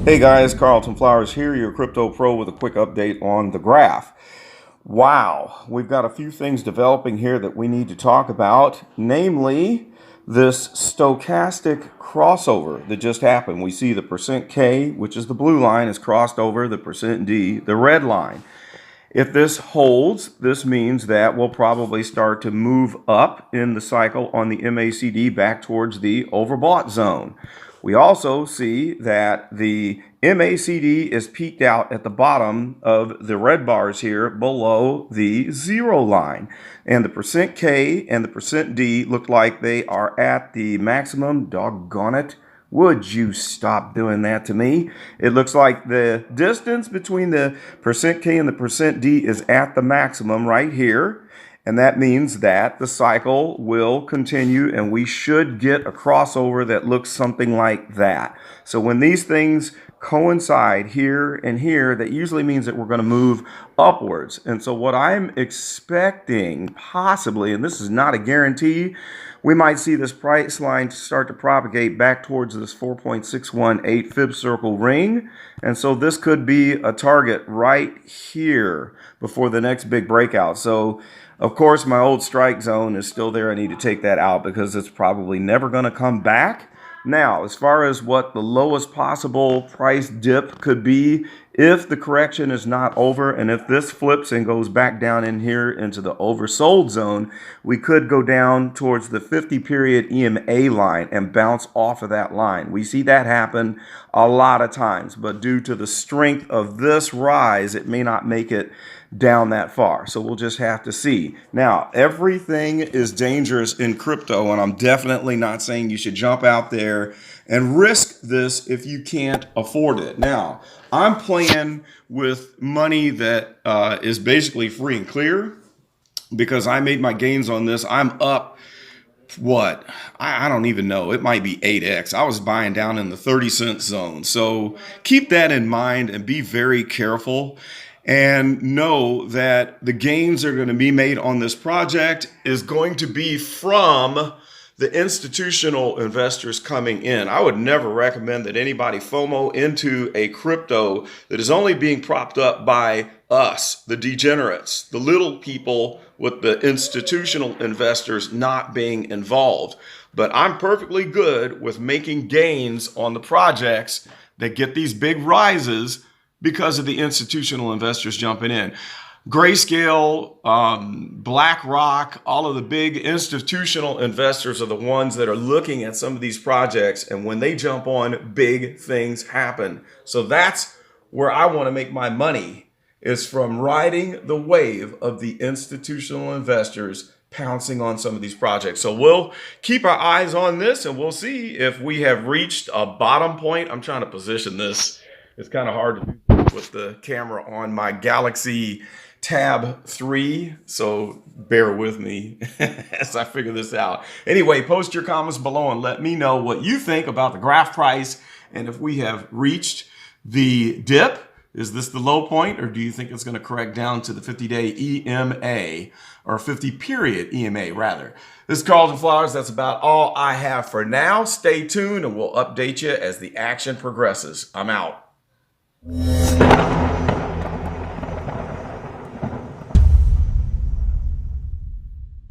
Hey guys, Carlton Flowers here, your crypto pro with a quick update on the graph. Wow, we've got a few things developing here that we need to talk about, namely this stochastic crossover that just happened. We see the %K, which is the blue line, is crossed over the %D, the red line. If this holds, this means that we'll probably start to move up in the cycle on the MACD back towards the overbought zone. We also see that the MACD is peaked out at the bottom of the red bars here below the zero line. And the %K and the %D look like they are at the maximum. Doggone it. Would you stop doing that to me? It looks like the distance between the %K and the %D is at the maximum right here. And that means that the cycle will continue and we should get a crossover that looks something like that. So when these things coincide here and here, that usually means that we're going to move upwards. And so what I'm expecting possibly, and this is not a guarantee, we might see this price line start to propagate back towards this 4.618 fib circle ring. And so this could be a target right here before the next big breakout. So of course, my old strike zone is still there. I need to take that out because it's probably never going to come back. Now, as far as what the lowest possible price dip could be, if the correction is not over and if this flips and goes back down in here into the oversold zone, we could go down towards the 50-period EMA line and bounce off of that line. We see that happen a lot of times, but due to the strength of this rise, it may not make it down that far. So we'll just have to see. Now, everything is dangerous in crypto, and I'm definitely not saying you should jump out there and risk this if you can't afford it. Now, I'm playing with money that is basically free and clear because I made my gains on this. I'm up, what? I don't even know. It might be 8x. I was buying down in the 30-cent zone. So keep that in mind and be very careful. And know that the gains that are going to be made on this project is going to be from the institutional investors coming in. I would never recommend that anybody FOMO into a crypto that is only being propped up by us, the degenerates, the little people with the institutional investors not being involved. But I'm perfectly good with making gains on the projects that get these big rises because of the institutional investors jumping in. Grayscale, BlackRock, all of the big institutional investors are the ones that are looking at some of these projects, and when they jump on, big things happen. So that's where I want to make my money, is from riding the wave of the institutional investors pouncing on some of these projects. So we'll keep our eyes on this and we'll see if we have reached a bottom point. I'm trying to position this. It's kind of hard to do with the camera on my Galaxy Tab 3, so bear with me as I figure this out. Anyway, post your comments below and let me know what you think about the graph price and if we have reached the dip. Is this the low point, or do you think it's going to correct down to the 50-day EMA, or 50-period EMA rather? This is Carlton Flowers. That's about all I have for now. Stay tuned and we'll update you as the action progresses. I'm out.